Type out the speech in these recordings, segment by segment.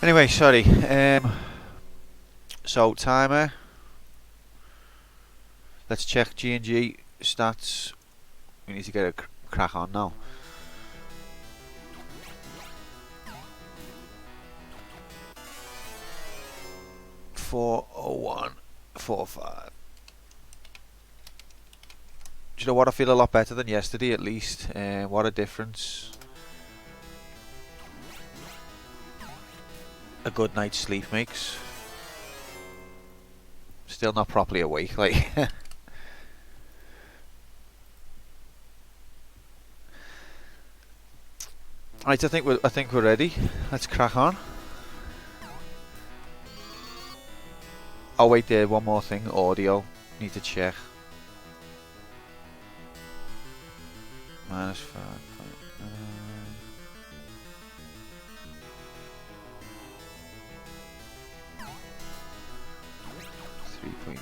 Anyway, sorry. So timer. Let's check G&G stats. We need to get a crack on now. $401.45. Do you know what? I feel a lot better than yesterday, at least. What a difference a good night's sleep makes. Still not properly awake, like. Right, I think we're ready. Let's crack on. Oh wait, there, one more thing. Audio. Need to check. -5. 3.8.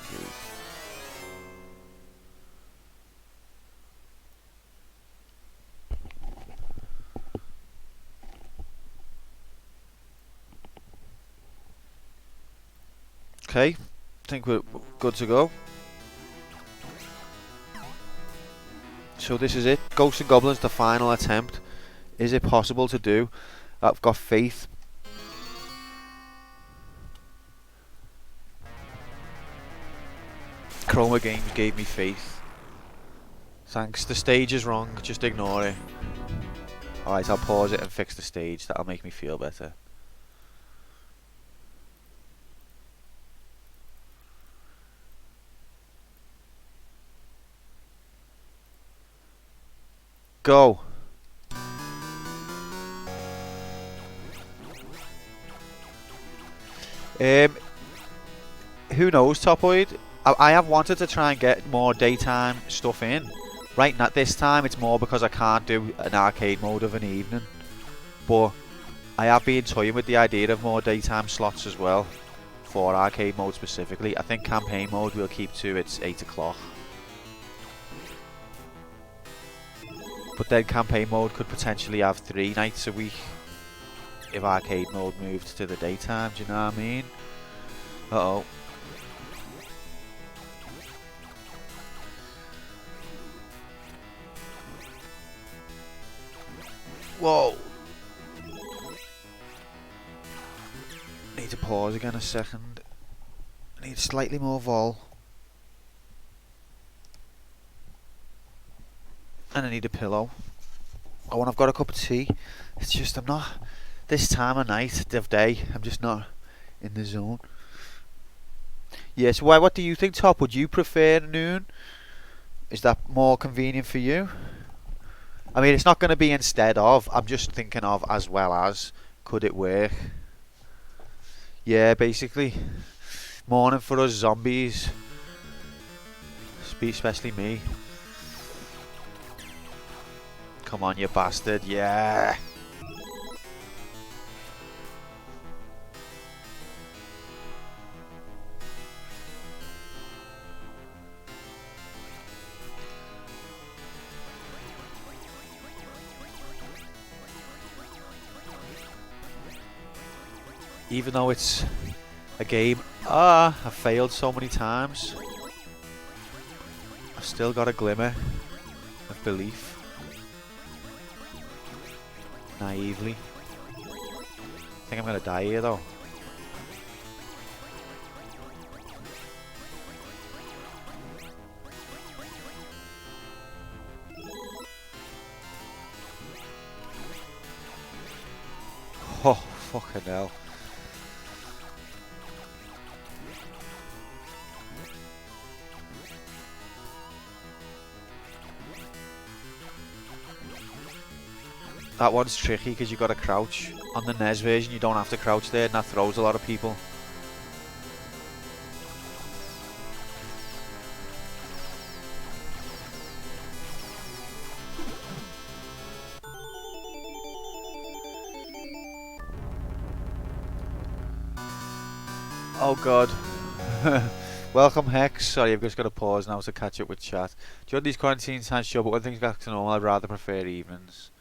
Okay, I think we're good to go. So this is it. Ghosts and Goblins, the final attempt. Is it possible to do? I've got faith. Chroma Games gave me faith. Thanks. The stage is wrong. Just ignore it. Alright, I'll pause it and fix the stage. That'll make me feel better. Go. Who knows, Topoid? I have wanted to try and get more daytime stuff in. Right now, this time it's more because I can't do an arcade mode of an evening. But I have been toying with the idea of more daytime slots as well. For arcade mode specifically. I think campaign mode we'll keep to its 8 o'clock. But then campaign mode could potentially have 3 nights a week. If arcade mode moved to the daytime, do you know what I mean? Uh-oh. Whoa! Need to pause again a second. Need slightly more vol. And I need a pillow. Oh, and I've got a cup of tea. It's just I'm not this time of night, of day. I'm just not in the zone. Yes. Why? What do you think, Top? Would you prefer noon? Is that more convenient for you? I mean, it's not going to be instead of. I'm just thinking of as well as. Could it work? Yeah, basically. Morning for us zombies. Especially me. Come on, you bastard. Yeah. Even though it's a game, I've failed so many times. I've still got a glimmer of belief. Naively. I think I'm gonna die here though. Oh, fucking hell. That one's tricky because you got to crouch. On the NES version you don't have to crouch there, and that throws a lot of people. Oh god. Welcome Hex. Sorry, I've just got to pause now to catch up with chat. During these quarantine times, sure, but when things back to normal, I'd rather prefer evenings.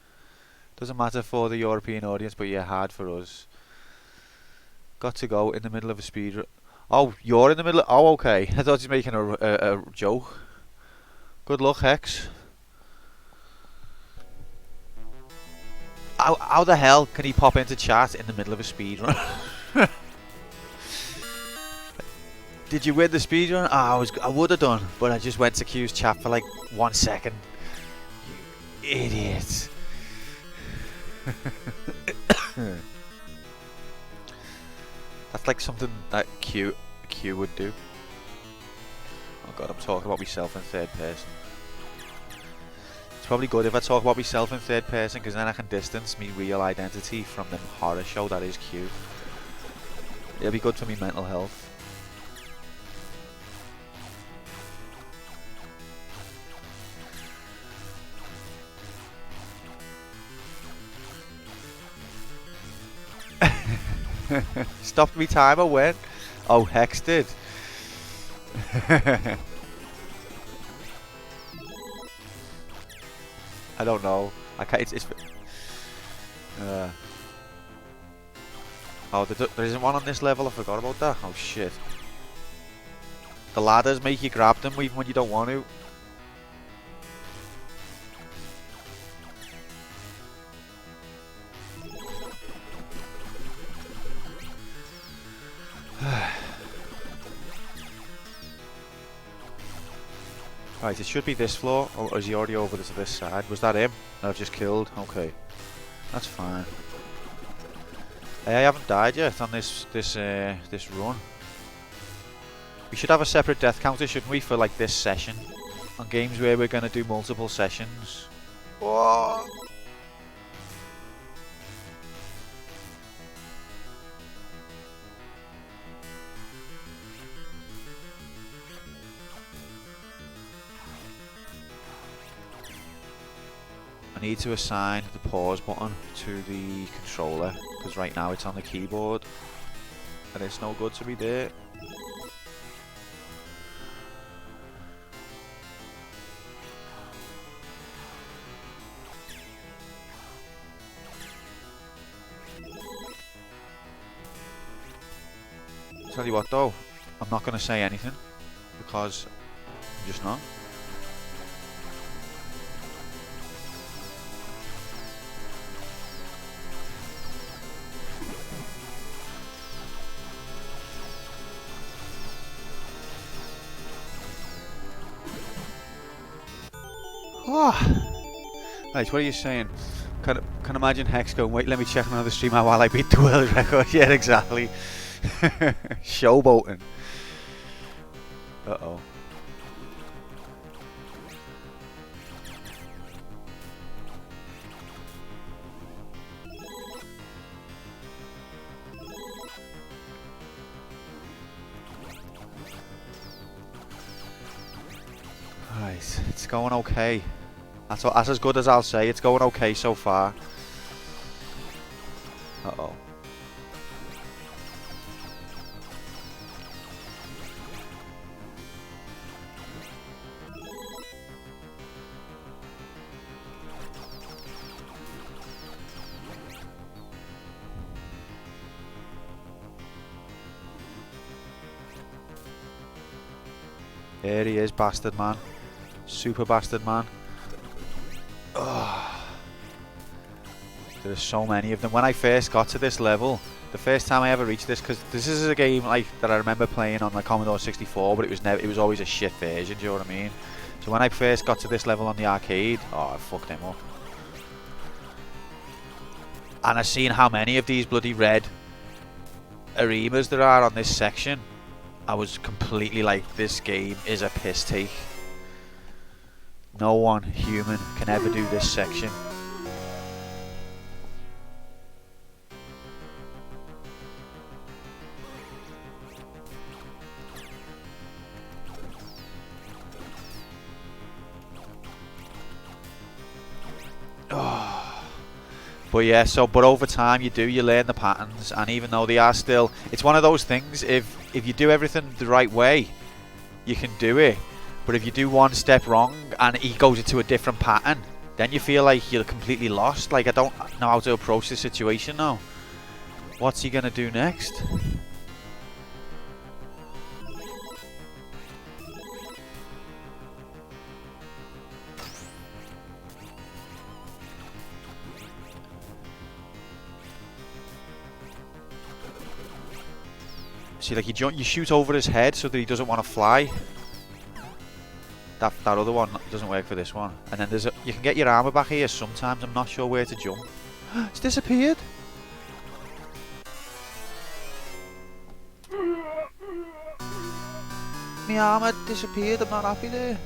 Doesn't matter for the European audience, but yeah, hard for us. Got to go in the middle of a speed run. Oh, you're in the middle. Oh, okay. I thought he was making a joke. Good luck, Hex. How the hell can he pop into chat in the middle of a speed run? Did you win the speed run? Oh, I would have done, but I just went to Q's chat for like 1 second. You idiot. That's like something that Q would do. Oh god, I'm talking about myself in third person. It's probably good if I talk about myself in third person, because then I can distance me real identity from the horror show that is Q. It'll be good for me mental health. Stopped me timer when? Oh, Hex did. I don't know. I can't. Oh, there isn't one on this level. I forgot about that. Oh shit. The ladders make you grab them even when you don't want to. Right, it should be this floor. Or is he already over to this side? Was that him that I've just killed? Okay, that's fine. Hey, I haven't died yet on this run. We should have a separate death counter, shouldn't we, for like this session? On games where we're gonna do multiple sessions. Whoa. I need to assign the pause button to the controller, because right now it's on the keyboard and it's no good to be there. Tell you what though, I'm not going to say anything, because I'm just not. Oh. Right, what are you saying? Can imagine Hex going, wait, let me check another stream out while I beat the world record. Yeah, exactly. Showboating. Uh-oh. Right, it's going okay. That's as good as I'll say. It's going okay so far. Uh-oh. There he is, bastard man. Super bastard man. Oh. There are so many of them. When I first got to this level, the first time I ever reached this, because this is a game like that I remember playing on the Commodore 64, but it was always a shit version, do you know what I mean? So when I first got to this level on the arcade, oh, I fucked him up. And I've seen how many of these bloody red arenas there are on this section. I was completely like, this game is a piss take. No one human can ever do this section. Oh. But yeah, but over time you learn the patterns, and even though they are still, it's one of those things, if you do everything the right way, you can do it. But if you do one step wrong and he goes into a different pattern, then you feel like you're completely lost. Like, I don't know how to approach the situation now. What's he gonna do next? See, like you shoot over his head so that he doesn't want to fly. That other one doesn't work for this one. And then you can get your armor back here sometimes. I'm not sure where to jump. It's disappeared. My armor disappeared. I'm not happy there.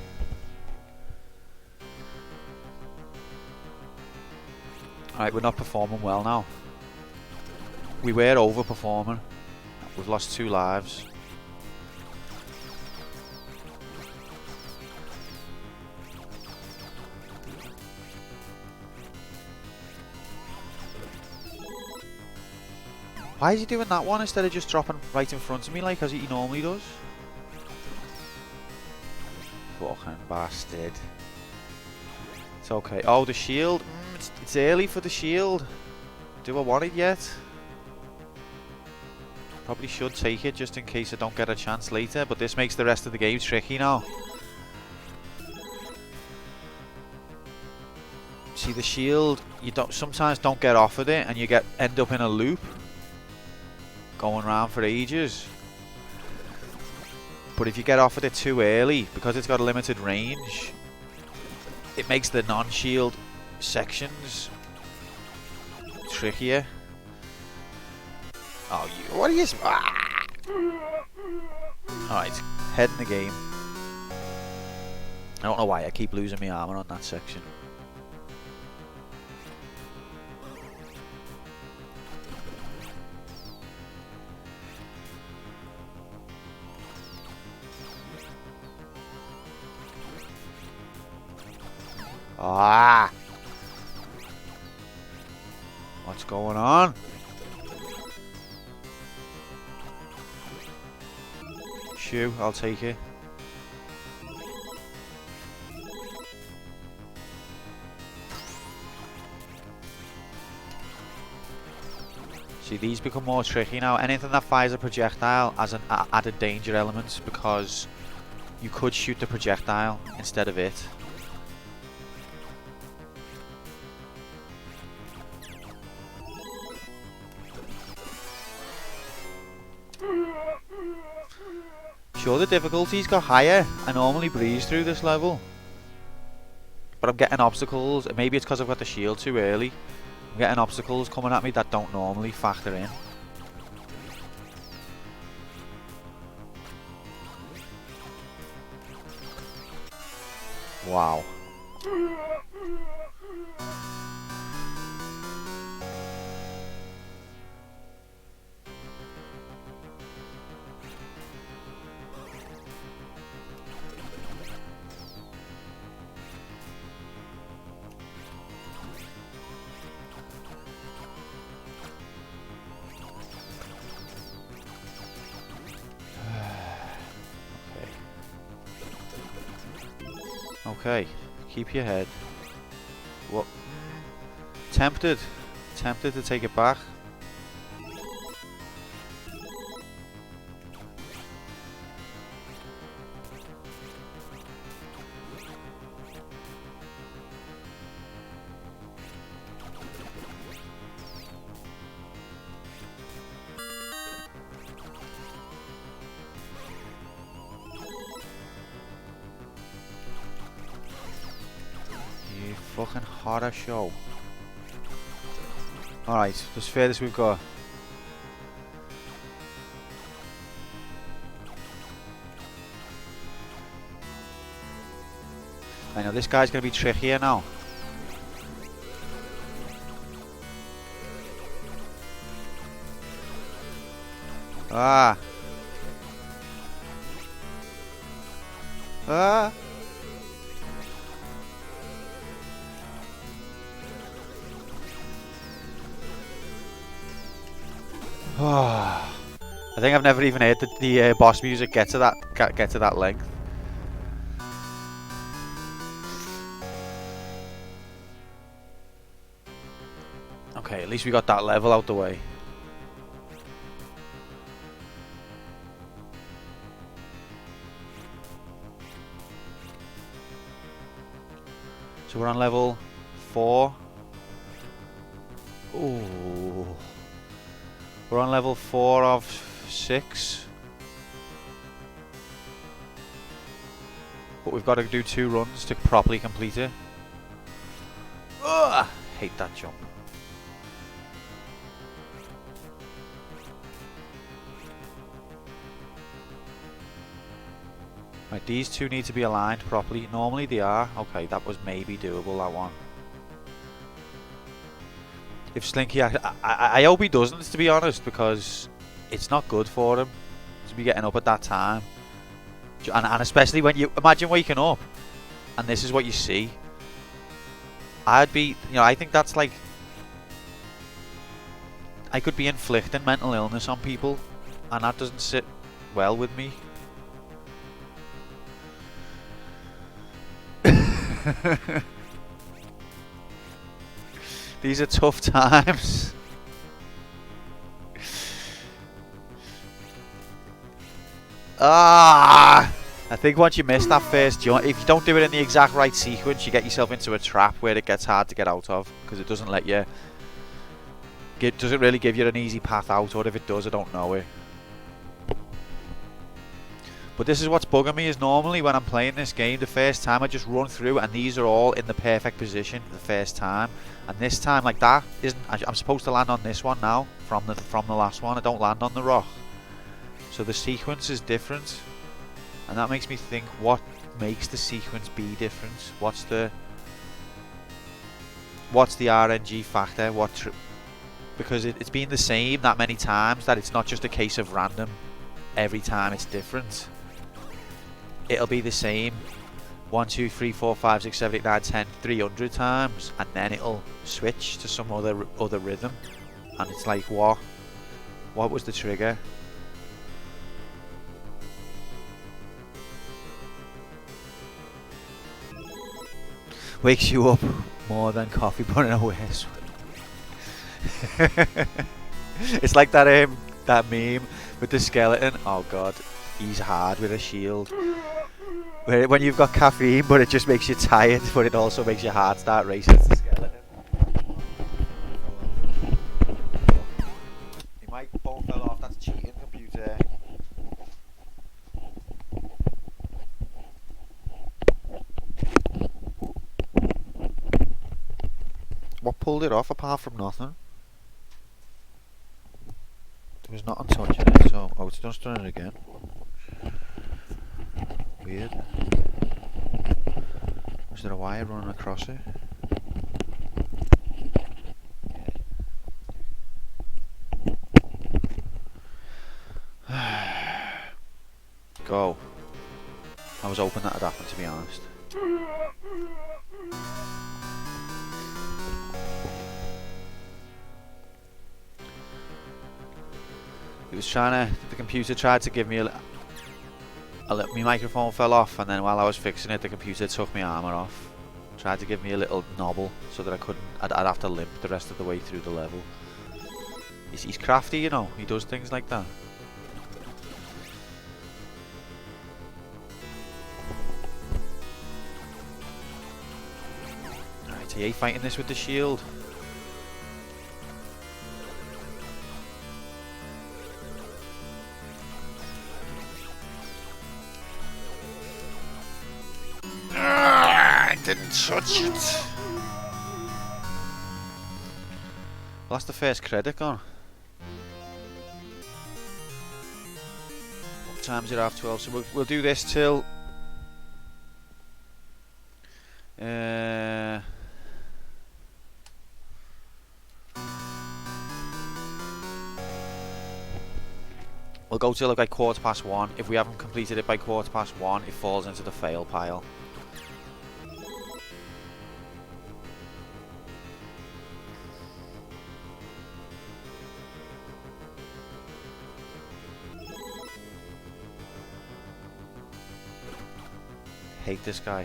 Alright, we're not performing well now. We were overperforming. We've lost 2 lives. Why is he doing that one instead of just dropping right in front of me like as he normally does? Fucking bastard. It's okay. Oh, the shield. It's early for the shield. Do I want it yet? Probably should take it just in case I don't get a chance later, but this makes the rest of the game tricky now. See, the shield, you sometimes don't get offered it and you end up in a loop going around for ages. But if you get offered it too early, because it's got a limited range, it makes the non-shield sections trickier. Oh, what are you? Ah! Alright, head in the game. I don't know why I keep losing my armor on that section. Ah! What's going on? Shoo, I'll take it. See, these become more tricky now. Anything that fires a projectile has an added danger element because you could shoot the projectile instead of it. Sure, the difficulties got higher. I normally breeze through this level, but I'm getting obstacles. Maybe it's because I've got the shield too early. I'm getting obstacles coming at me that don't normally factor in. Wow. Okay, keep your head. What? Tempted to take it back. Fucking horror show. Alright, that's furthest we've got. I know this guy's gonna be trickier now. Ah. Ah. I think I've never even heard the boss music get to that length. Okay, at least we got that level out the way. So we're on level 4. Ooh. We're on level 4 of 6. but we've got to do 2 runs to properly complete it. Ugh, hate that jump. Right, these 2 need to be aligned properly. Normally they are. Okay, that was maybe doable, that one. If Slinky... I hope he doesn't, to be honest, because it's not good for him to be getting up at that time. And especially when you... Imagine waking up and this is what you see. I'd be... You know, I think that's like... I could be inflicting mental illness on people, and that doesn't sit well with me. These are tough times. I think once you miss that first jump, if you don't do it in the exact right sequence, you get yourself into a trap where it gets hard to get out of, because it doesn't let you... It doesn't really give you an easy path out, or if it does, I don't know it. But this is what's bugging me, is normally when I'm playing this game, the first time I just run through and these are all in the perfect position the first time. And this time, like, that isn't... I'm supposed to land on this one now, from the last one. I don't land on the rock. So the sequence is different. And that makes me think, what makes the sequence be different? What's the RNG factor? Because it's been the same that many times that it's not just a case of random. Every time it's different. It'll be the same 1, 2, 3, 4, 5, 6, 7, 8, 9, 10, 300 times, and then it'll switch to some other rhythm, and it's like, what was the trigger? Wakes you up more than coffee putting away. It's like that meme with the skeleton. Oh god, he's hard with a shield. When you've got caffeine, but it just makes you tired, but it also makes your heart start racing. It's the skeleton. Your microphone fell off. That's cheating, computer. What pulled it off apart from nothing? There was nothing touching it, so... Oh, it's just done it again. Weird. Was there a wire running across it? Go. I was hoping that would happen, to be honest. It was trying to... The computer tried to give me my microphone fell off, and then while I was fixing it, the computer took my armor off. Tried to give me a little nobble so that I'd have to limp the rest of the way through the level. He's crafty, you know. He does things like that. Alright, he ain't fighting this with the shield. Didn't touch it. Well, that's the first credit gone. What time's it? 12:30. So we'll do this till we'll go till like 1:15. If we haven't completed it by 1:15, it falls into the fail pile. Hate this guy.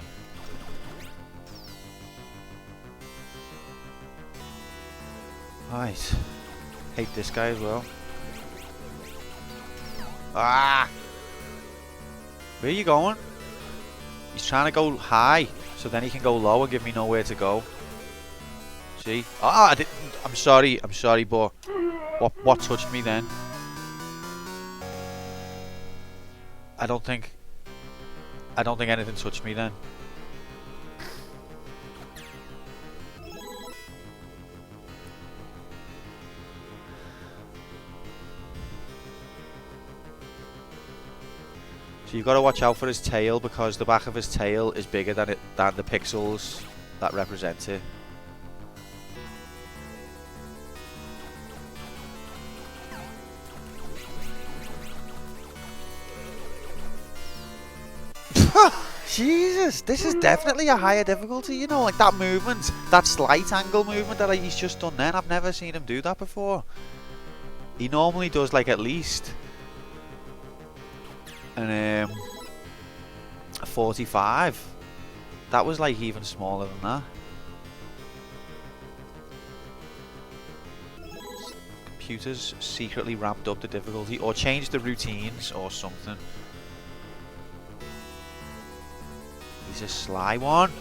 Right. Hate this guy as well. Ah! Where are you going? He's trying to go high, so then he can go low and give me nowhere to go. See? Ah! I didn't. I'm sorry, but what touched me then? I don't think I don't think anything touched me then. So you've got to watch out for his tail, because the back of his tail is bigger than the pixels that represent it. Jesus, this is definitely a higher difficulty, you know, like that movement, that slight angle movement that he's just done then. I've never seen him do that before. He normally does like at least an 45. That was like even smaller than that. Computers secretly ramped up the difficulty or changed the routines or something. He's a sly one.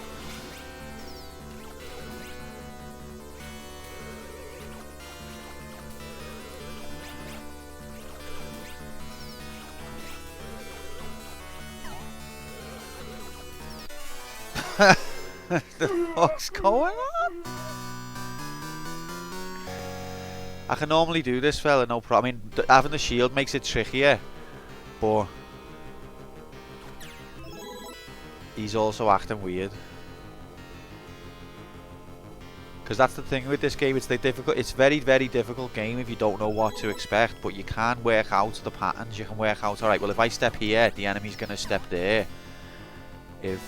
The fuck's going on? I can normally do this, fella, no problem. I mean, having the shield makes it trickier, but he's also acting weird. Because that's the thing with this game, it's very, very difficult game if you don't know what to expect, but you can work out the patterns. You can work out, alright, well, if I step here, the enemy's going to step there. If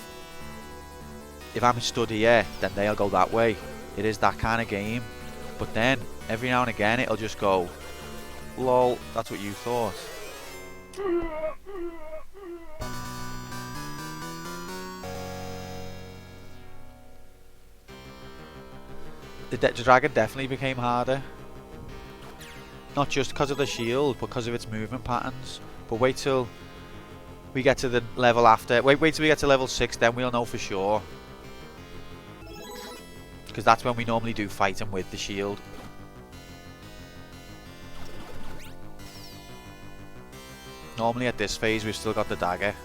I'm stood here, then they'll go that way. It is that kind of game. But then, every now and again, it'll just go, lol, that's what you thought. The dragon definitely became harder. Not just because of the shield, but because of its movement patterns. But wait till we get to the level after. Wait till we get to level 6, then we'll know for sure. Because that's when we normally do fighting with the shield. Normally at this phase we've still got the dagger.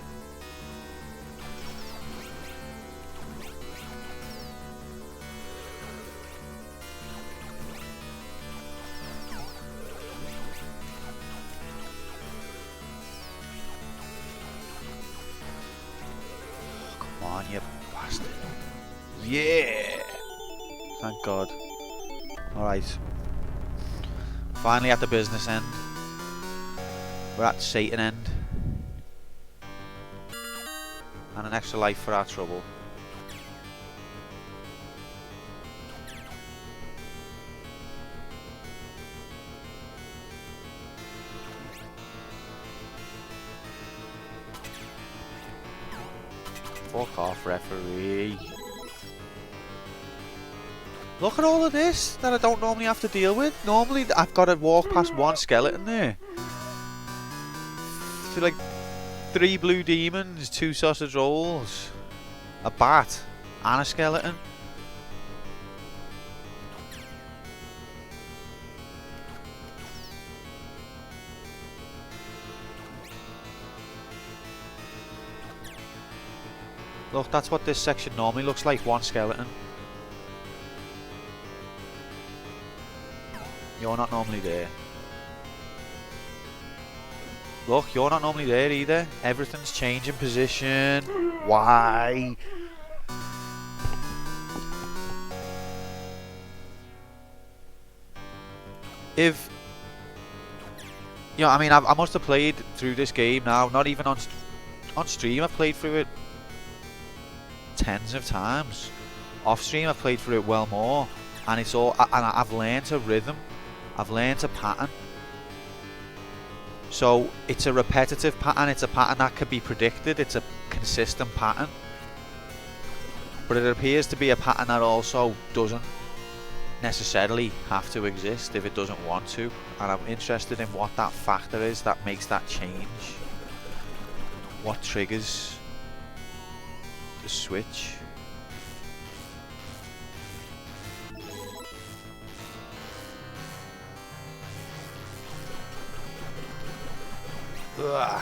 Oh, come on, you bastard. Yeah! Thank God. Alright. Finally at the business end. We're at Satan end. And an extra life for our trouble. Fuck off, referee. Look at all of this that I don't normally have to deal with. Normally I've got to walk past one skeleton there. So like 3 blue demons, 2 sausage rolls, a bat, and a skeleton. Look, that's what this section normally looks like, one skeleton. You're not normally there. Look, you're not normally there either. Everything's changing position. Why? If... You know, I mean, I must have played through this game now. Not even on stream, I've played through it tens of times. Off stream, I've played through it well more. And it's all... And I've learned a rhythm. I've learned a pattern. So it's a repetitive pattern, it's a pattern that can be predicted, it's a consistent pattern. But it appears to be a pattern that also doesn't necessarily have to exist if it doesn't want to. And I'm interested in what that factor is that makes that change. What triggers the switch. Ugh.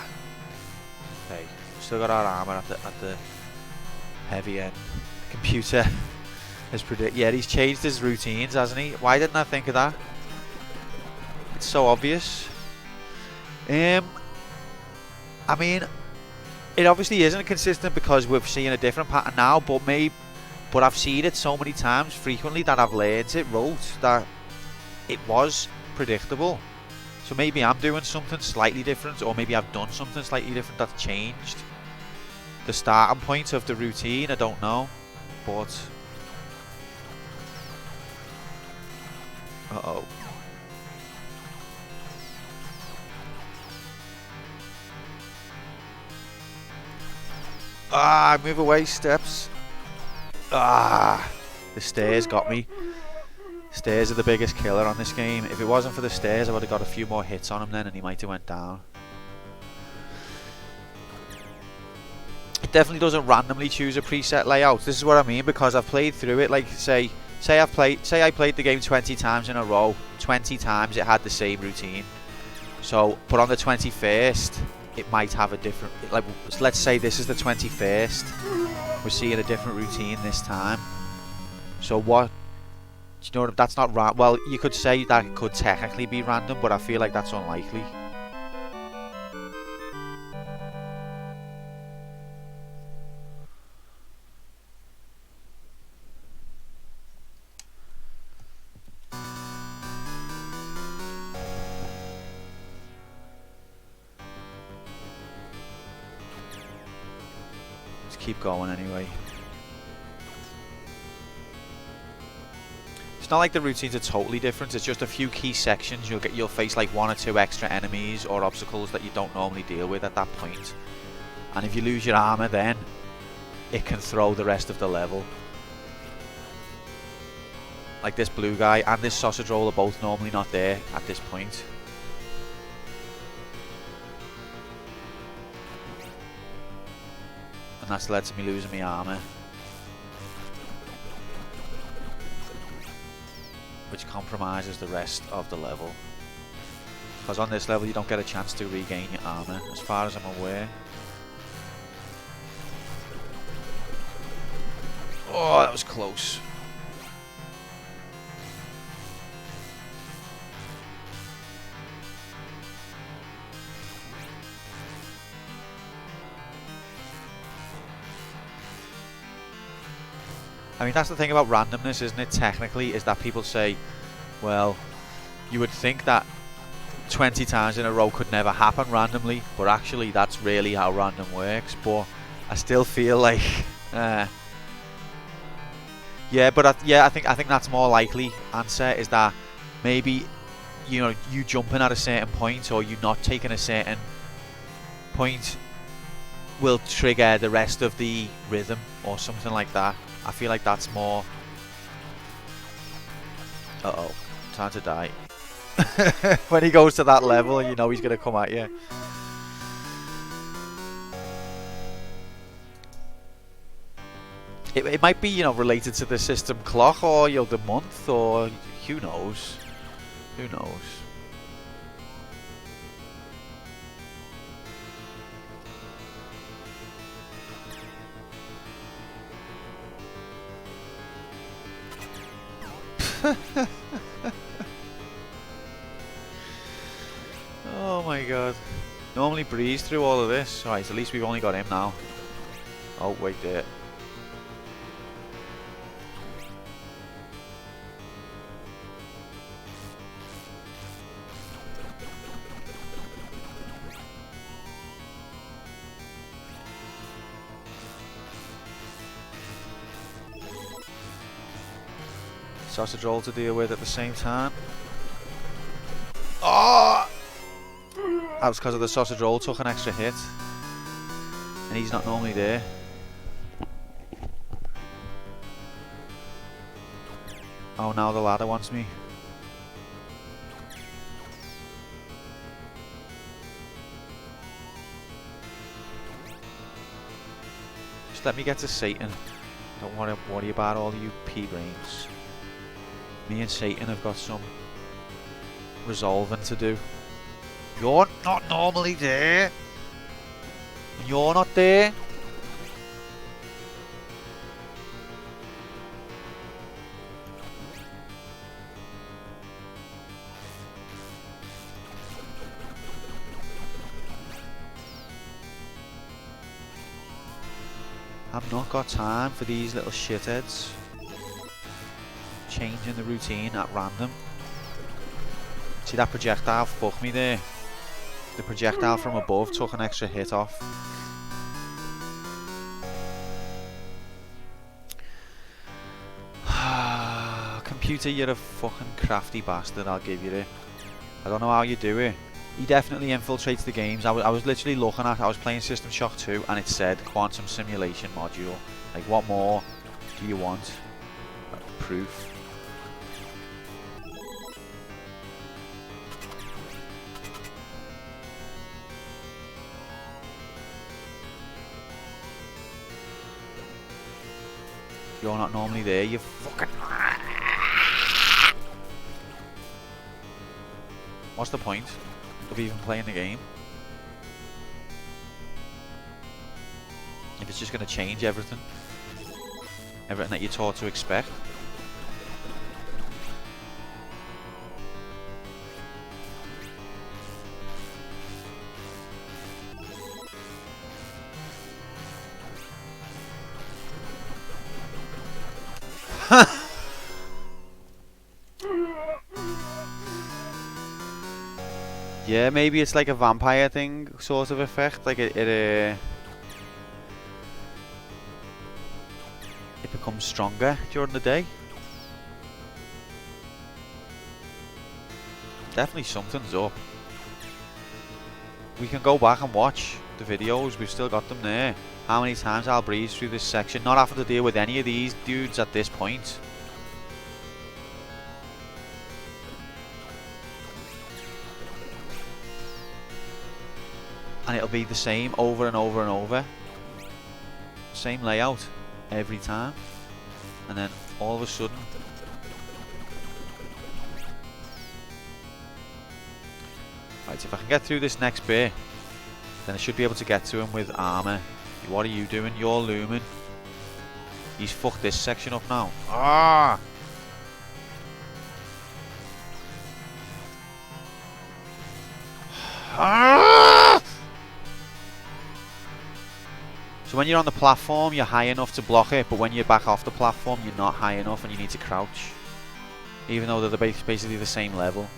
Okay, still got our armor at the heavy end. The computer has yeah, he's changed his routines, hasn't he? Why didn't I think of that? It's so obvious. I mean, it obviously isn't consistent because we're seeing a different pattern now, but I've seen it so many times frequently that I've learned it wrote that it was predictable. So maybe I'm doing something slightly different, or maybe I've done something slightly different that's changed the starting point of the routine. I don't know, but uh-oh. Ah, move away, steps. Ah, the stairs got me. Stairs are the biggest killer on this game. If it wasn't for the stairs, I would have got a few more hits on him then and he might have went down. It definitely doesn't randomly choose a preset layout. This is what I mean, because I've played through it. Like say I played the game 20 times in a row. 20 times it had the same routine. So, but on the 21st, it might have a different, like, let's say this is the 21st. We're seeing a different routine this time. So what, do you know what, that's not right. Well, you could say that it could technically be random, but I feel like that's unlikely. Keep going anyway. It's not like the routines are totally different. It's just a few key sections. You'll face like 1 or 2 extra enemies or obstacles that you don't normally deal with at that point. And if you lose your armor, then it can throw the rest of the level. Like this blue guy and this sausage roll are both normally not there at this point. And that's led to me losing my armor, which compromises the rest of the level, because on this level you don't get a chance to regain your armor as far as I'm aware. Oh, that was close. I mean, that's the thing about randomness, isn't it? Technically, is that people say, well, you would think that 20 times in a row could never happen randomly, but actually that's really how random works. But I still feel like, yeah, but I think that's more likely answer, is that maybe, you know, you jumping at a certain point or you not taking a certain point will trigger the rest of the rhythm or something like that. I feel like that's more. Uh-oh, time to die. When he goes to that level, you know he's gonna come at you. It might be, you know, related to the system clock, or, you know, the month, or who knows? Who knows? Oh my god. Normally breeze through all of this. Alright, at least we've only got him now. Oh, wait there. Sausage roll to deal with at the same time. Oh! That was because of the sausage roll took an extra hit. And he's not normally there. Oh, now the ladder wants me. Just let me get to Satan. Don't want to worry about all you pea-brains. Me and Satan have got some resolving to do. You're not normally there. And you're not there. I've not got time for these little shitheads changing the routine at random. See that projectile fucked me there. The projectile from above took an extra hit off. Computer, you're a fucking crafty bastard, I'll give you it. I don't know how you do it. He definitely infiltrates the games. I was literally looking at, I was playing System Shock 2 and it said Quantum Simulation Module. Like, what more do you want? Proof. You're not normally there, you fucking... What's the point of even playing the game if it's just going to change everything that you're taught to expect? Yeah, maybe it's like a vampire thing sort of effect, like it becomes stronger during the day. Definitely something's up. We can go back and watch the videos, we've still got them there. How many times I'll breeze through this section, not having to deal with any of these dudes at this point. And it'll be the same over and over and over. Same layout every time. And then all of a sudden... Right, if I can get through this next bit, then I should be able to get to him with armour. What are you doing? You're looming. He's fucked this section up now. Ah! Ah! So when you're on the platform, you're high enough to block it, but when you're back off the platform, you're not high enough and you need to crouch. Even though they're basically the same level.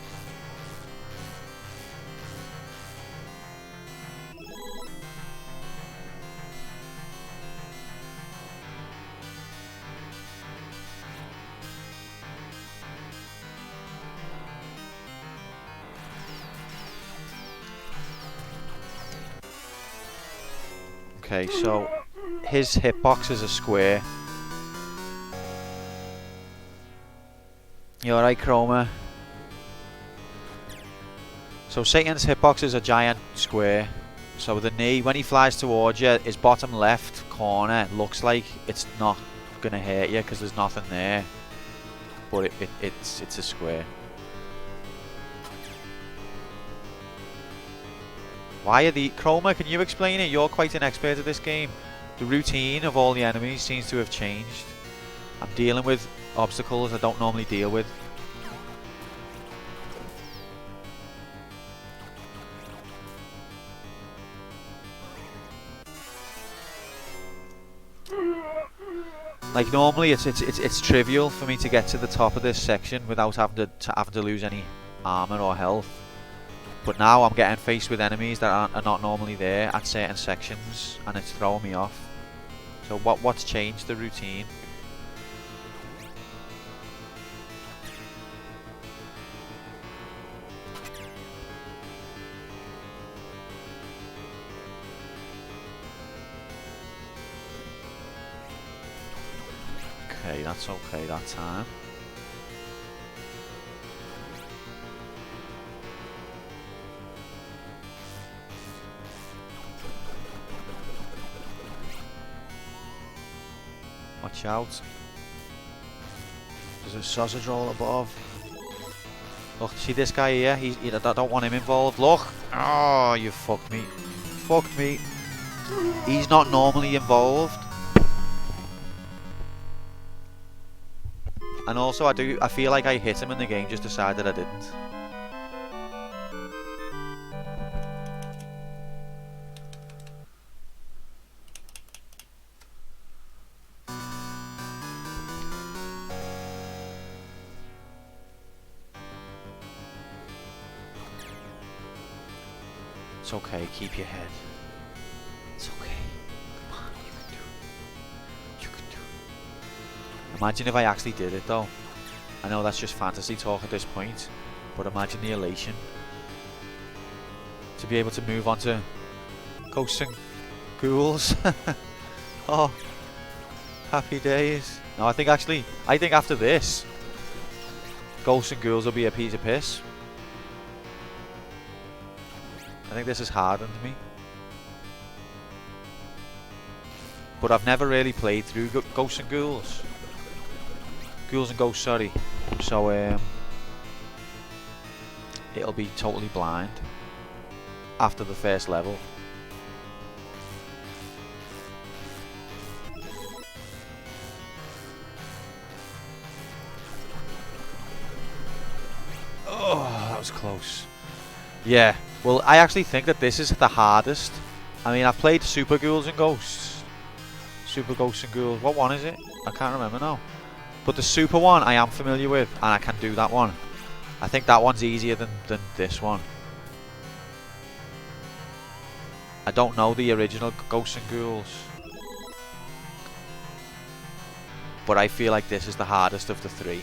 Okay, so his hitbox is a square. You alright, Chroma? So Satan's hitbox is a giant square. So the knee, when he flies towards you, his bottom left corner looks like it's not going to hurt you because there's nothing there. But it's a square. Why are the... Chroma, can you explain it? You're quite an expert at this game. The routine of all the enemies seems to have changed. I'm dealing with obstacles I don't normally deal with. Like normally it's trivial for me to get to the top of this section without having to lose any armor or health. But now I'm getting faced with enemies that are not normally there at certain sections, and it's throwing me off. So what's changed the routine? Okay, that's okay that time. Watch out. There's a sausage roll above. Look, see this guy here? I don't want him involved. Look! Oh, you fucked me. Fuck me. He's not normally involved. And also I feel like I hit him in the game, just decided I didn't. It's okay, keep your head. It's okay. Come on, you can do it. You can do it. Imagine if I actually did it though. I know that's just fantasy talk at this point, but imagine the elation. To be able to move on to Ghosts and Ghouls. Oh, happy days. No, I think after this, Ghosts and Ghouls will be a piece of piss. I think this has hardened me. But I've never really played through Ghosts and Ghouls. Ghouls and Ghosts, sorry. So, it'll be totally blind after the first level. Oh, that was close. Yeah. Well, I actually think that this is the hardest. I mean, I've played Super Ghouls and Ghosts. Super Ghosts and Ghouls. What one is it? I can't remember now. But the Super one I am familiar with, and I can do that one. I think that one's easier than this one. I don't know the original Ghosts and Ghouls. But I feel like this is the hardest of the three.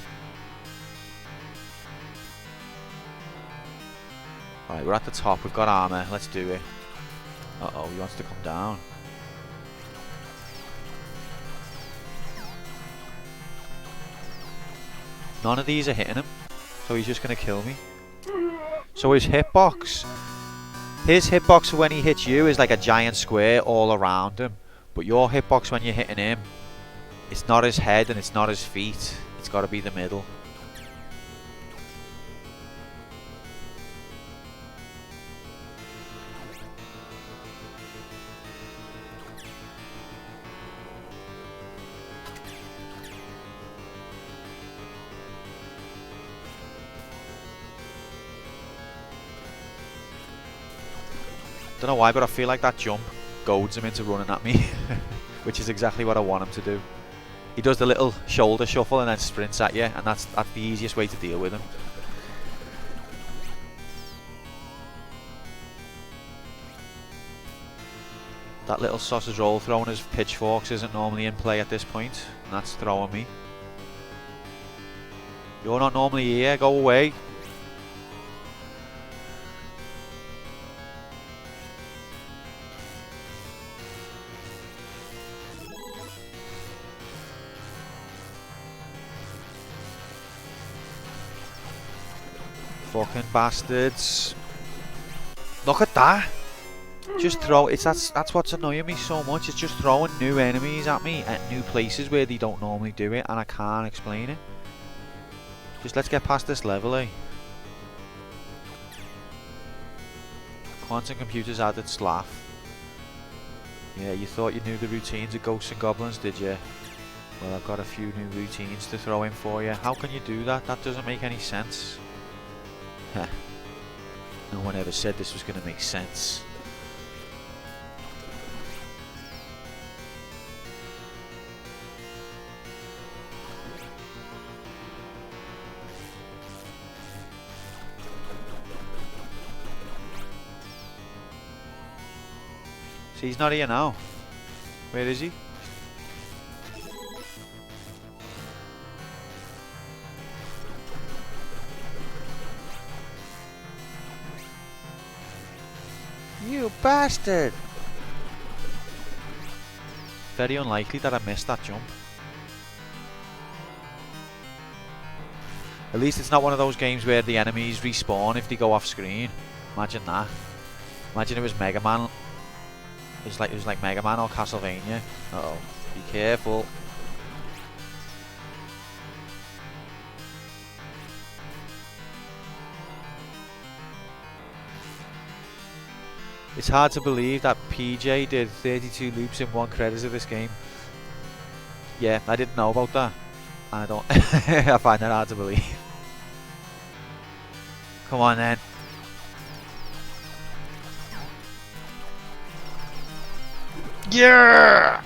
Alright, we're at the top, we've got armor, let's do it. Uh-oh, he wants to come down. None of these are hitting him, so he's just going to kill me. So his hitbox when he hits you is like a giant square all around him. But your hitbox when you're hitting him, it's not his head and it's not his feet, it's got to be the middle. Don't know why, but I feel like that jump goads him into running at me. Which is exactly what I want him to do. He does the little shoulder shuffle and then sprints at you, and that's the easiest way to deal with him. That little sausage roll throwing his pitchforks isn't normally in play at this point, and that's throwing me. You're not normally here, go away. Fucking bastards. Look at that. Just throw it's that's what's annoying me so much. It's just throwing new enemies at me at new places where they don't normally do it, and I can't explain it. Just let's get past this level, eh? Quantum computers added slaff. Yeah, you thought you knew the routines of Ghosts and Goblins, did you? Well, I've got a few new routines to throw in for you. How can you do that? That doesn't make any sense. No one ever said this was going to make sense. See, he's not here now. Where is he? You bastard! Very unlikely that I missed that jump. At least it's not one of those games where the enemies respawn if they go off screen. Imagine that. Imagine it was Mega Man. It was like Mega Man or Castlevania. Uh-oh. Be careful. It's hard to believe that PJ did 32 loops in one credit of this game. Yeah, I didn't know about that. And I don't... I find that hard to believe. Come on then. Yeah!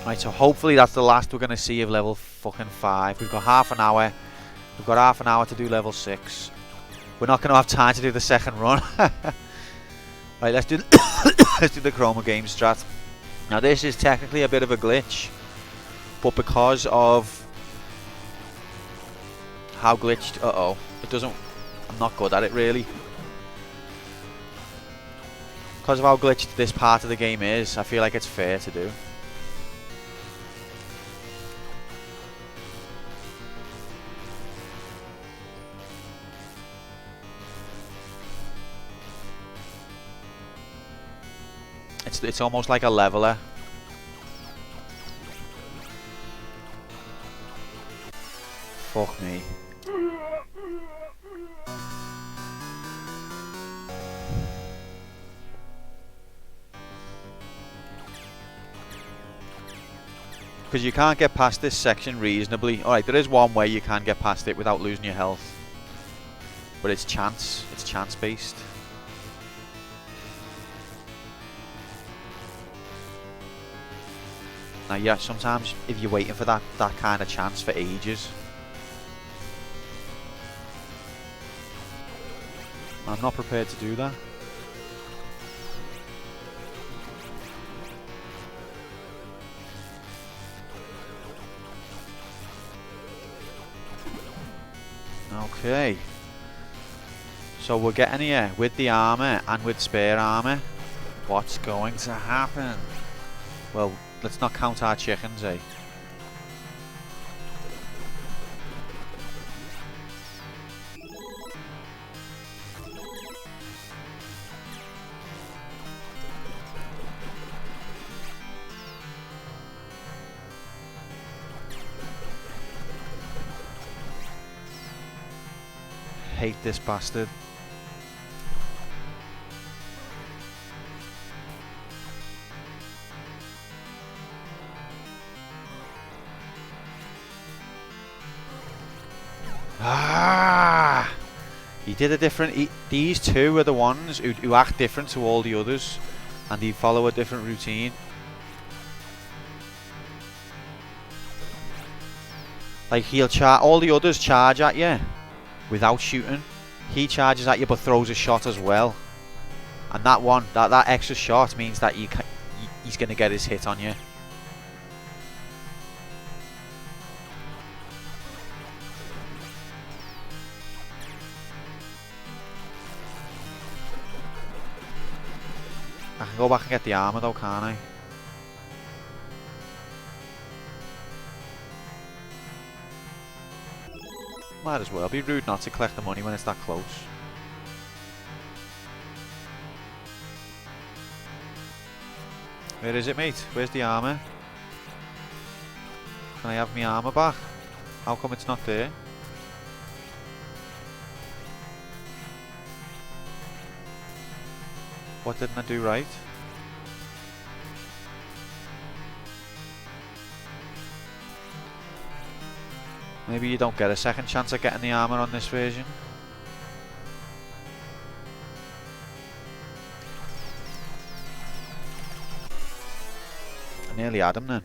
Right, so hopefully that's the last we're going to see of level fucking 5. We've got half an hour. We've got half an hour to do level 6. We're not going to have time to do the second run. Right, let's do let's do the Chroma game strat. Now this is technically a bit of a glitch, but because of how glitched, it doesn't, I'm not good at it really. Because of how glitched this part of the game is, I feel like it's fair to do. It's almost like a leveler. Fuck me. Because you can't get past this section reasonably. Alright, there is one way you can get past it without losing your health. But it's chance. It's chance based. Now yeah, sometimes if you're waiting for that kind of chance for ages. I'm not prepared to do that. Okay. So we're getting here with the armor and with spare armor. What's going to happen? Well, let's not count our chickens, eh? Hate this bastard. Ah! He did a different... these two are the ones who act different to all the others. And they follow a different routine. Like he'll charge... all the others charge at you without shooting. He charges at you but throws a shot as well. And that one, that extra shot means that he's going to get his hit on you. I can go back and get the armor though, can't I? Might as well. Be rude not to collect the money when it's that close. Where is it, mate? Where's the armor? Can I have my armor back? How come it's not there? What didn't I do right? Maybe you don't get a second chance at getting the armor on this version. I nearly had him then.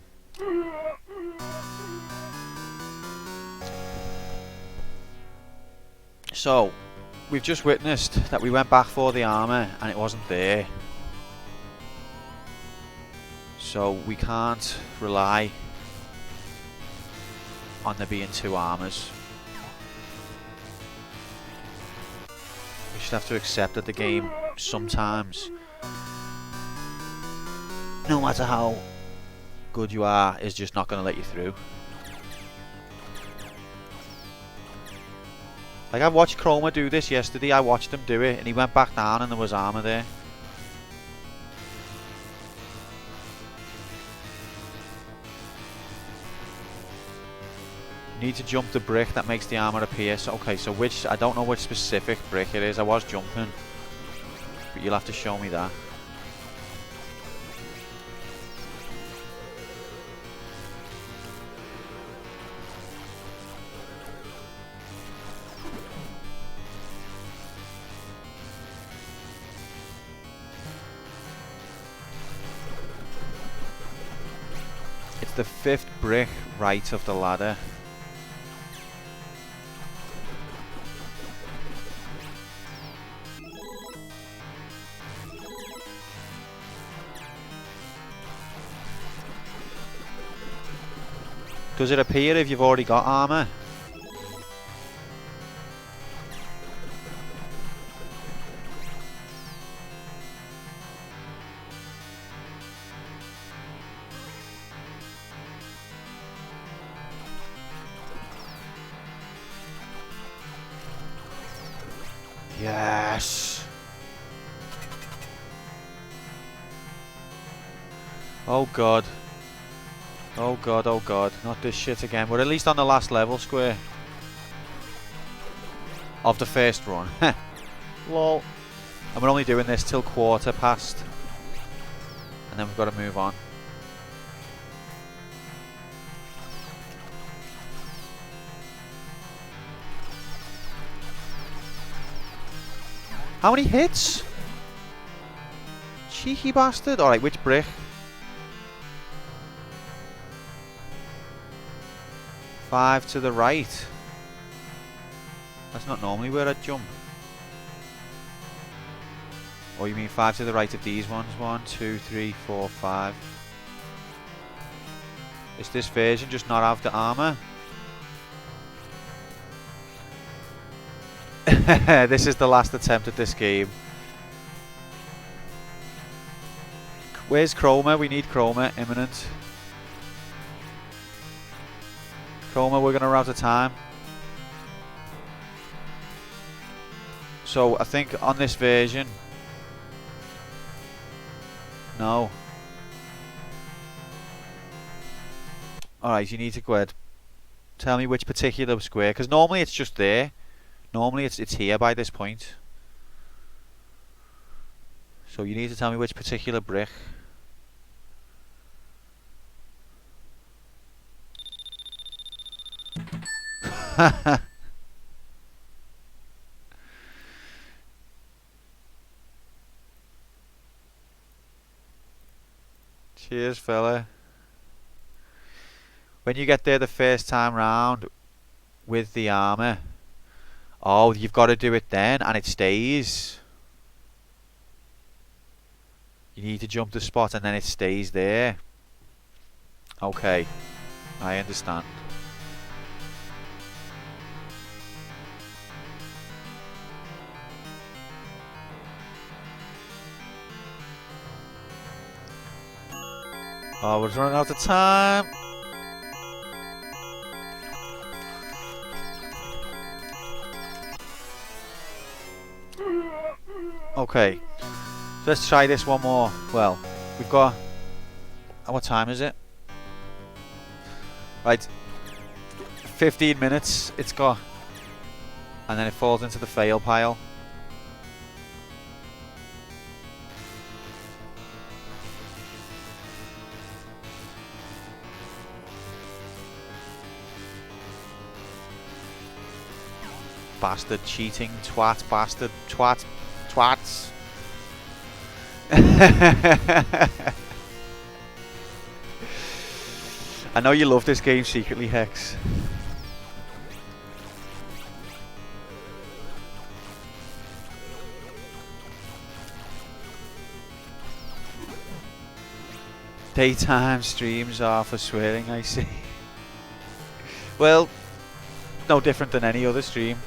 So, we've just witnessed that we went back for the armor and it wasn't there. So we can't rely on there being two armors. We should have to accept that the game sometimes, no matter how good you are, is just not going to let you through. Like I watched Chroma do this yesterday, I watched him do it and he went back down and there was armor there. You need to jump the brick that makes the armor appear. So, okay, so which... I don't know which specific brick it is. I was jumping. But you'll have to show me that. It's the 5th brick right of the ladder. Does it appear if you've already got armor? Yes. Oh god. Oh god, oh god. Not this shit again. We're at least on the last level, Square. Of the first run. Lol. And we're only doing this till quarter past. And then we've got to move on. How many hits? Cheeky bastard. Alright, which brick? 5 to the right. That's not normally where I'd jump. Or you mean 5 to the right of these ones? 1, 2, 3, 4, 5. Is this version just not have the armor? This is the last attempt at this game. Where's Chroma? We need Chroma. Imminent. Chroma, we're going to run out of time. So, I think on this version... No. Alright, you need to go ahead. Tell me which particular square, because normally it's just there. Normally it's here by this point. So you need to tell me which particular brick. Cheers, fella. When you get there the first time round with the armor, oh, you've got to do it then, and it stays. You need to jump the spot, and then it stays there. Okay, I understand. Oh, we're running out of time. Okay, so let's try this one more. Well, we've got... what time is it? Right, 15 minutes it's got. And then it falls into the fail pile. Bastard, cheating, twat, bastard, twat, twats. I know you love this game secretly, Hex. Daytime streams are for swearing, I see. Well, no different than any other stream.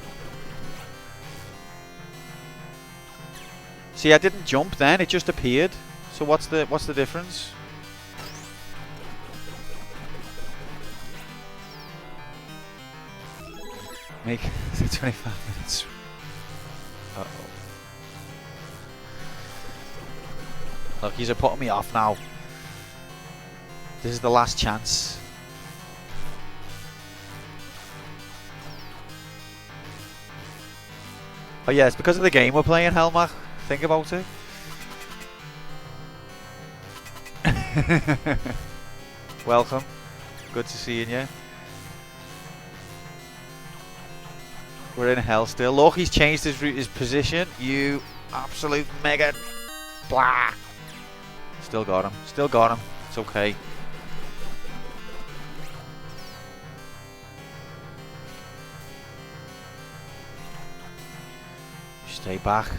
See, I didn't jump then, it just appeared. So what's the difference? Make 25 minutes. Uh-oh. Look, he's putting me off now. This is the last chance. Oh yeah, it's because of the game we're playing, Helmach. Think about it. Welcome. Good to see you. We're in hell still. Look, he's changed his position. You absolute mega. Blah. Still got him. Still got him. It's okay. Stay back.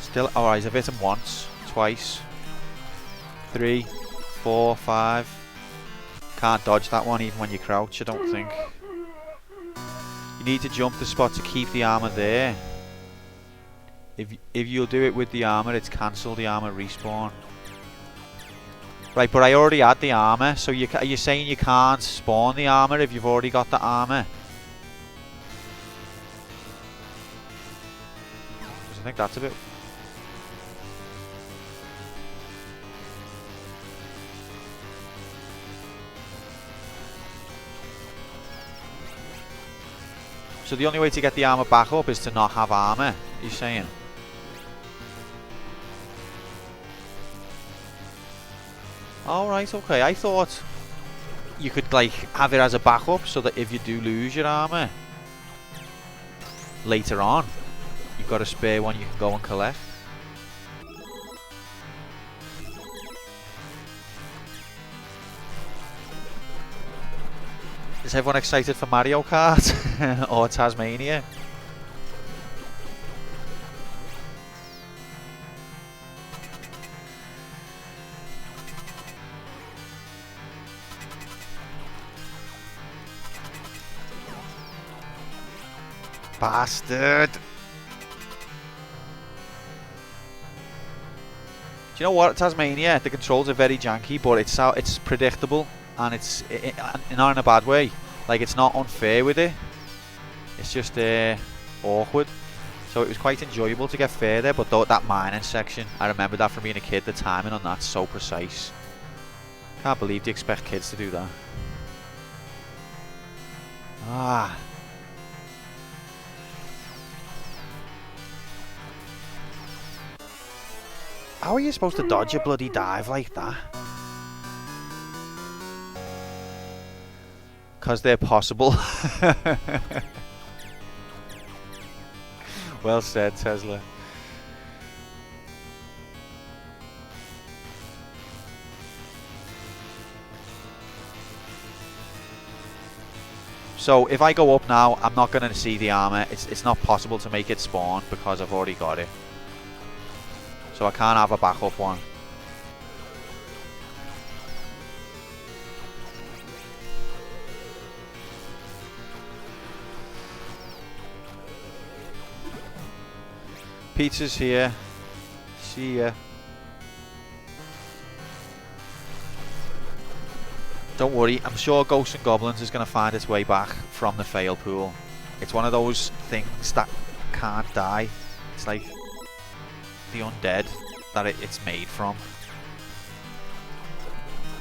Still. Alright, I've hit him once, twice, 3, 4, 5. Can't dodge that one even when you crouch, I don't think. You need to jump the spot to keep the armor there. If you'll do it with the armor, it's cancel the armor respawn. Right, but I already had the armor, so are you saying you can't spawn the armor if you've already got the armor? Because I think that's a bit... So the only way to get the armor back up is to not have armor, you're saying? Alright, okay. I thought you could like have it as a backup so that if you do lose your armor later on, you've got a spare one you can go and collect. Is everyone excited for Mario Kart or Tasmania? Bastard! Do you know what, Tasmania? The controls are very janky, but it's predictable. And it's not in a bad way. Like, it's not unfair with it. It's just awkward. So it was quite enjoyable to get further. But that mining section, I remember that from being a kid. The timing on that's so precise. Can't believe they expect kids to do that. Ah. How are you supposed to dodge a bloody dive like that? Because they're possible. Well said, Tesla. So if I go up now, I'm not going to see the armor. It's not possible to make it spawn because I've already got it. So I can't have a backup one. Pizza's here. See ya. Don't worry, I'm sure Ghosts and Goblins is going to find its way back from the fail pool. It's one of those things that can't die. It's like the undead that it's made from.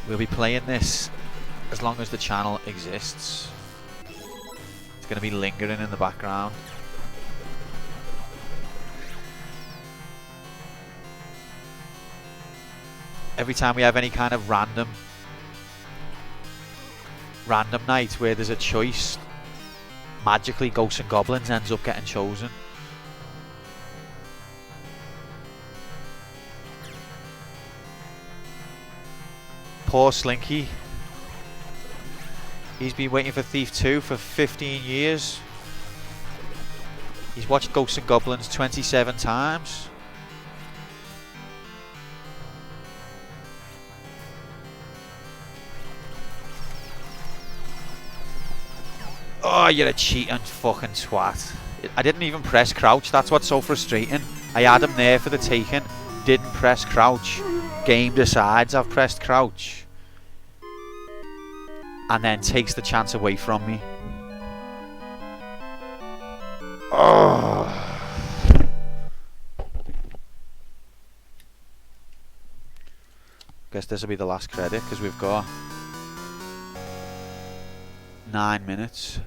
We'll be playing this as long as the channel exists. It's going to be lingering in the background. Every time we have any kind of random night where there's a choice, magically Ghosts and Goblins ends up getting chosen. Poor Slinky. He's been waiting for Thief 2 for 15 years. He's watched Ghosts and Goblins 27 times. Oh, you're a cheating fucking twat. I didn't even press crouch. That's what's so frustrating. I had him there for the taking. Didn't press crouch. Game decides I've pressed crouch. And then takes the chance away from me. Oh. Guess this will be the last credit because we've got 9 minutes.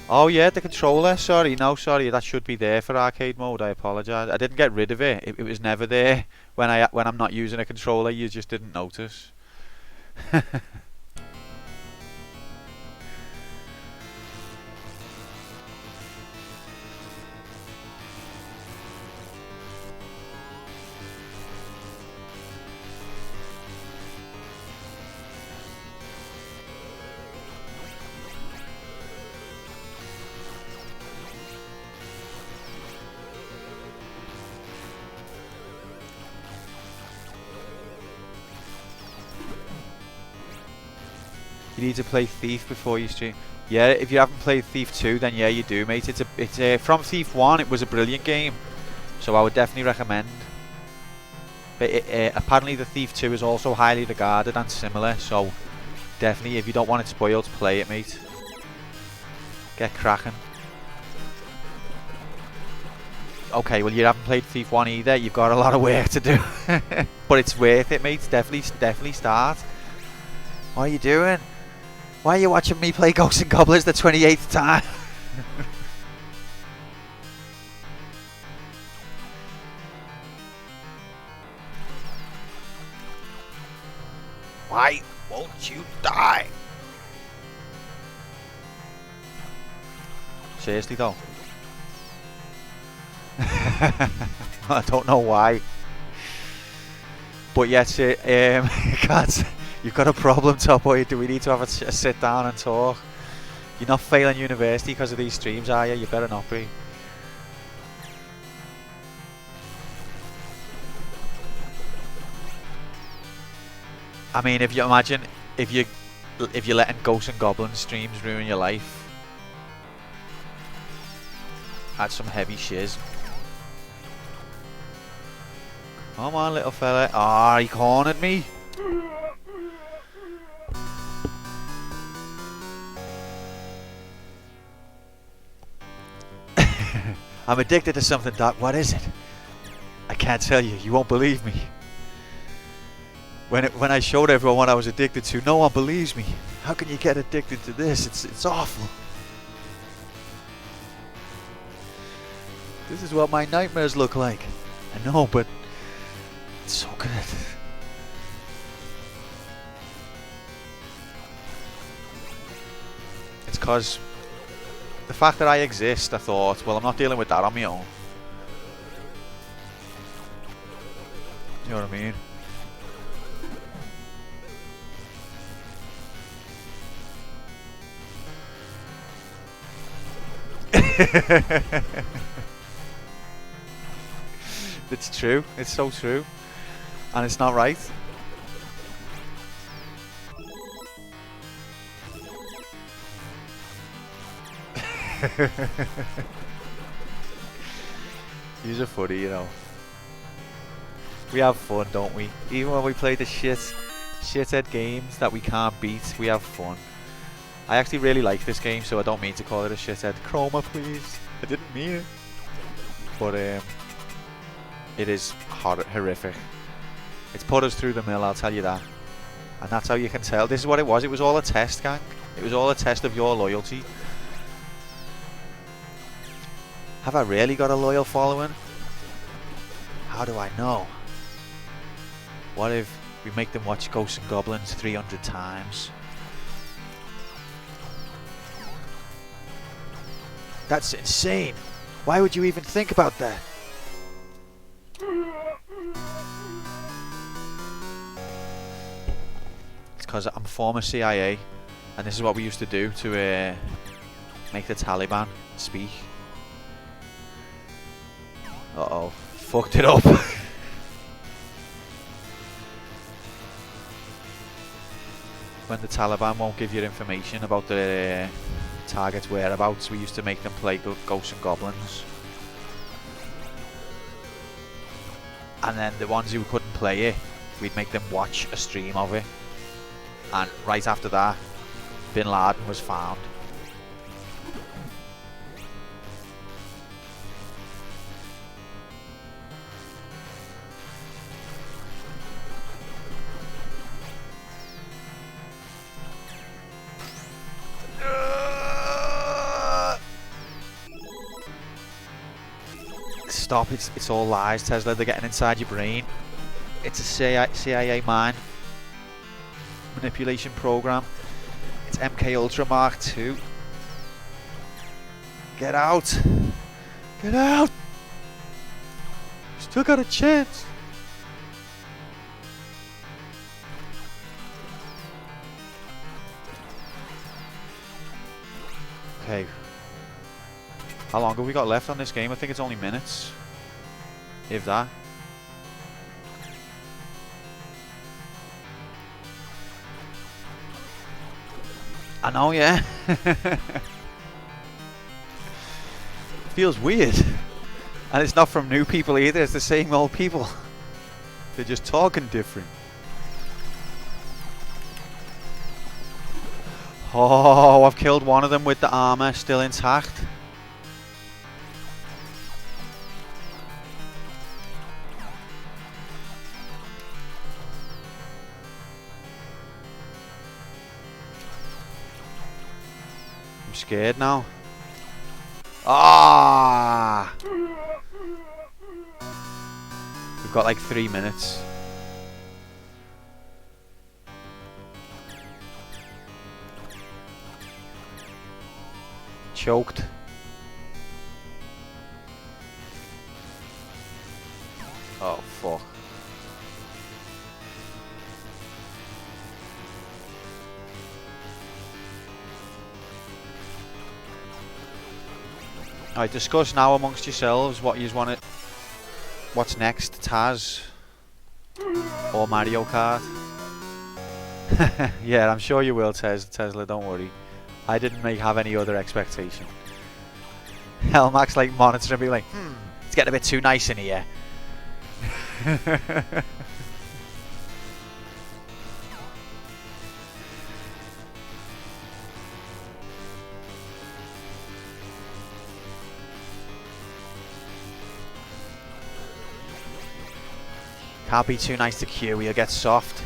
Oh yeah, the controller. Sorry, no, sorry. That should be there for arcade mode. I apologise. I didn't get rid of it. It was never there when I'm not using a controller. You just didn't notice. You need to play Thief before you stream. Yeah, if you haven't played Thief 2, then yeah, you do, mate. It's from Thief 1. It was a brilliant game, so I would definitely recommend. But apparently, the Thief 2 is also highly regarded and similar. So definitely, if you don't want it spoiled, play it, mate. Get cracking. Okay, well you haven't played Thief 1 either. You've got a lot of work to do, but it's worth it, mate. Definitely start. What are you doing? Why are you watching me play Ghosts and Goblins the 28th time? Why won't you die? Seriously though. I don't know why. But yes, God, you've got a problem, Top Boy. Do we need to have a sit down and talk? You're not failing university because of these streams, are you? You better not be. I mean, if you imagine if you're letting Ghosts and Goblins streams ruin your life, that's some heavy shiz. Come on, little fella. Ah, he cornered me. I'm addicted to something, Doc. What is it? I can't tell you. You won't believe me. When I showed everyone what I was addicted to, no one believes me. How can you get addicted to this? It's awful. This is what my nightmares look like. I know, but it's so good. It's cause the fact that I exist, I thought, well, I'm not dealing with that on my own. You know what I mean? It's true. It's so true. And it's not right. You're funny, you know. We have fun, don't we? Even when we play the shithead games that we can't beat, we have fun. I actually really like this game, so I don't mean to call it a shithead. Chroma, please. I didn't mean it. But it is horrific. It's put us through the mill, I'll tell you that. And that's how you can tell. This is what it was. It was all a test, gang. It was all a test of your loyalty. Have I really got a loyal following? How do I know? What if we make them watch Ghosts and Goblins 300 times? That's insane. Why would you even think about that? It's because I'm former CIA, and this is what we used to do to make the Taliban speak. Uh-oh. Fucked it up. When the Taliban won't give you information about the target's whereabouts, we used to make them play Ghosts and Goblins. And then the ones who couldn't play it, we'd make them watch a stream of it. And right after that, Bin Laden was found. stop. It's all lies, Tesla. They're getting inside your brain. It's a CIA mind manipulation program. It's MK Ultra Mark II. Get out! Get out! Still got a chance. Okay. How long have we got left on this game? I think it's only minutes. If that. I know, yeah. Feels weird. And it's not from new people either, it's the same old people. They're just talking different. Oh, I've killed one of them with the armor still intact. I'm scared now. Ah! We've got like 3 minutes. Choked. Oh fuck. Alright, discuss now amongst yourselves what you want it. What's next, Taz or Mario Kart? Yeah, I'm sure you will, Tesla. Don't worry. I didn't have any other expectation. Hellmax like monitoring me like, it's getting a bit too nice in here. Can't be too nice to Q, he'll get soft.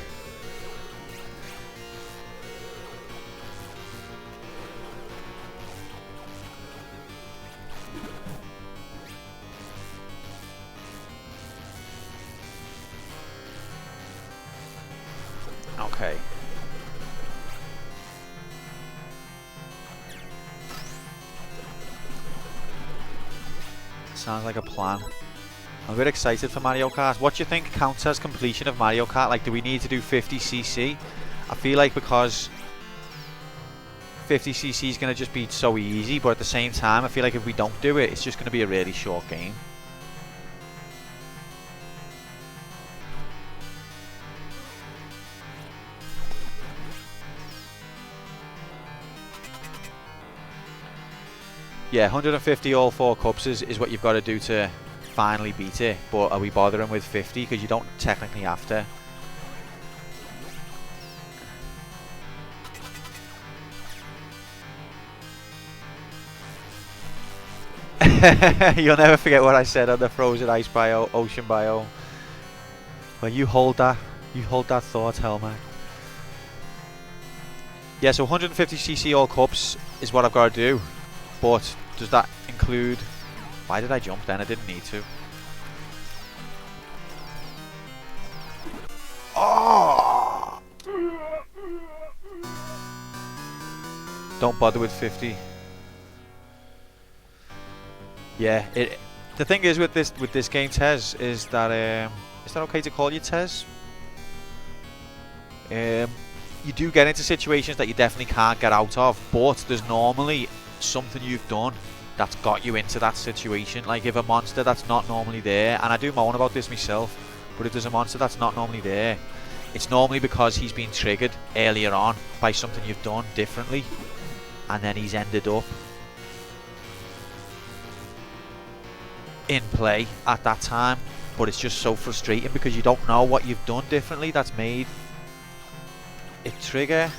Okay. Sounds like a plan. I'm a bit excited for Mario Kart. What do you think counts as completion of Mario Kart? Like, do we need to do 50cc? I feel like because 50cc is going to just be so easy, but at the same time, I feel like if we don't do it, it's just going to be a really short game. Yeah, 150 all 4 cups is what you've got to do to finally beat it, but are we bothering with 50? Because you don't technically have to. You'll never forget what I said on the frozen ice ocean biome. Well, you hold that thought, Helmet. Yeah, so 150cc all cups is what I've got to do, but does that include... Why did I jump then? I didn't need to. Oh! Don't bother with 50. Yeah, the thing is with this game, Tez, is that okay to call you Tez? You do get into situations that you definitely can't get out of, but there's normally something you've done that's got you into that situation. Like if a monster that's not normally there, and I do moan about this myself, but if there's a monster that's not normally there, it's normally because he's been triggered earlier on by something you've done differently, and then he's ended up in play at that time. But it's just so frustrating because you don't know what you've done differently that's made it trigger,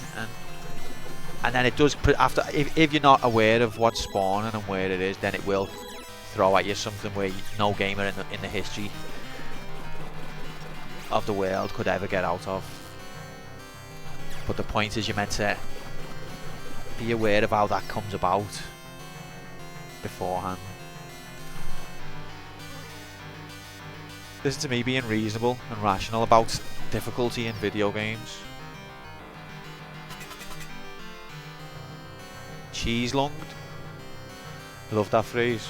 and then it does after. If you're not aware of what's spawning and where it is, then it will throw at you something where no gamer in the history of the world could ever get out of. But the point is, you're meant to be aware of how that comes about beforehand. Listen to me being reasonable and rational about difficulty in video games. Cheese lunged. Love that phrase.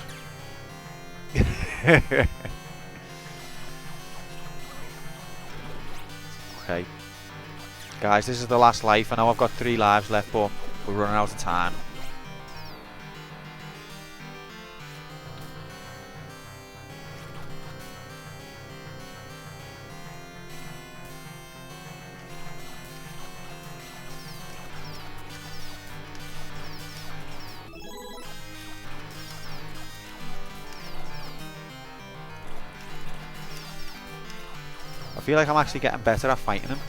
Okay. Guys, this is the last life. I know I've got 3 lives left, but we're running out of time. I feel like I'm actually getting better at fighting him.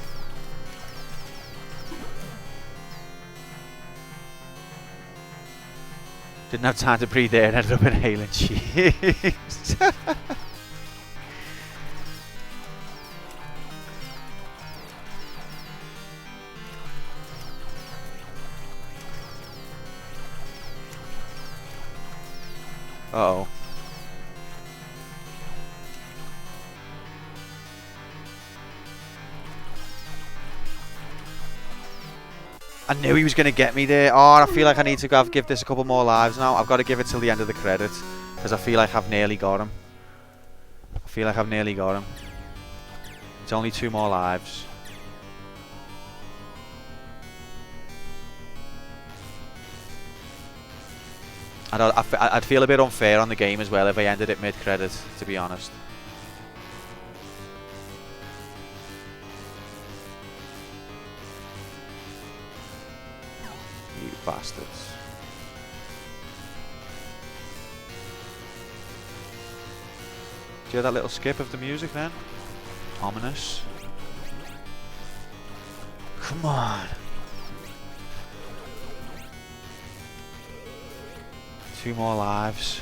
Didn't have time to breathe there and ended up inhaling cheese. Uh-oh. I knew he was going to get me there. Oh, I feel like I need to give this a couple more lives now. I've got to give it till the end of the credits, because I feel like I've nearly got him. It's only 2 more lives. I'd feel a bit unfair on the game as well if I ended it mid-credits, to be honest. You bastards. Do you hear that little skip of the music then? Ominous. Come on. 2 more lives.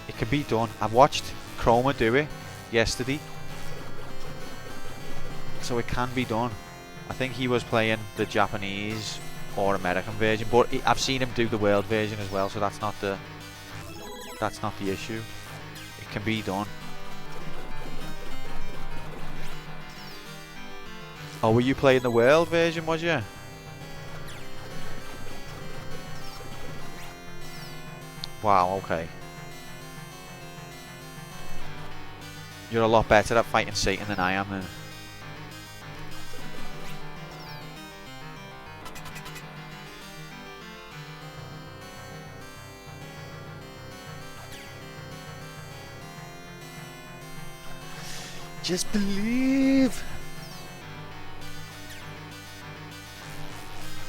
It can be done. I watched Chroma do it yesterday, so it can be done. I think he was playing the Japanese or American version, but I've seen him do the world version as well, so that's not the issue. It can be done. Oh, were you playing the world version, was you? Wow, okay. You're a lot better at fighting Satan than I am then. Just believe.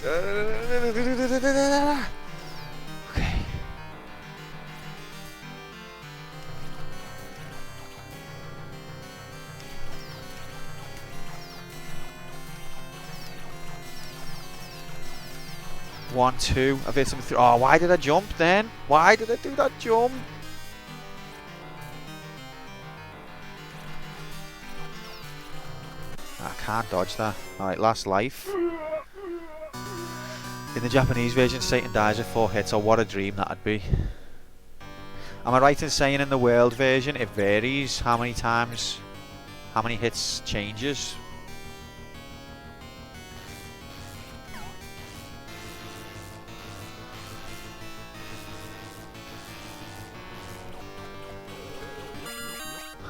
Okay. One, two. I've hit some. Oh, why did I jump then? Why did I do that jump? I can't dodge that. Alright, last life. In the Japanese version, Satan dies with 4 hits. Oh, what a dream that'd be. Am I right in saying in the world version it varies how many times, how many hits changes?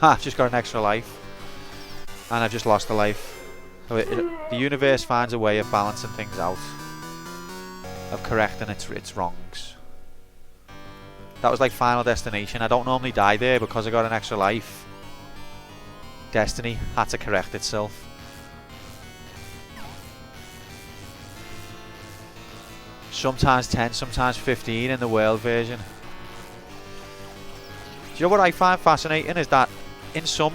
Ha! Just got an extra life. And I've just lost a life. So the universe finds a way of balancing things out, of correcting its wrongs. That was like Final Destination. I don't normally die there because I got an extra life. Destiny had to correct itself. Sometimes 10, sometimes 15 in the world version. Do you know what I find fascinating is that in some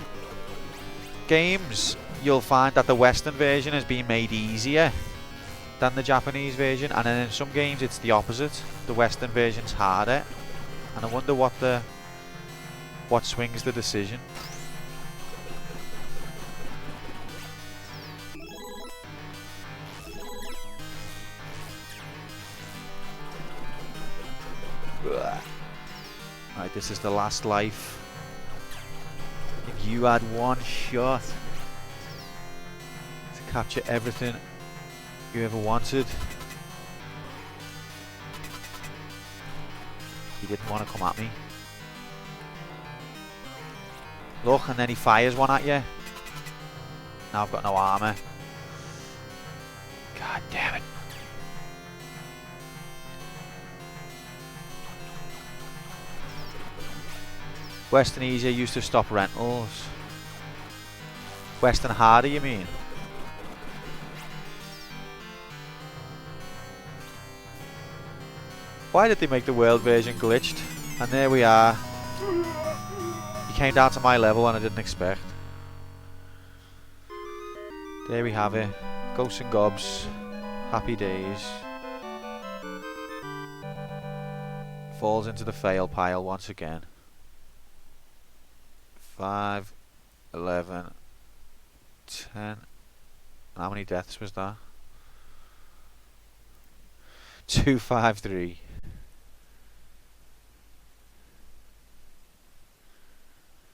games you'll find that the Western version has been made easier than the Japanese version, and then in some games it's the opposite. The Western version's harder, and I wonder what swings the decision. Right, this is the last life. If you had one shot to capture everything you ever wanted, he didn't want to come at me. Look, and then he fires one at you. Now I've got no armor. God damn it. Western easier used to stop rentals. Western harder, you mean? Why did they make the world version glitched? And there we are. He came down to my level and I didn't expect. There we have it. Ghosts and Gobs. Happy days. Falls into the fail pile once again. 5, 11, 10. How many deaths was that? 253.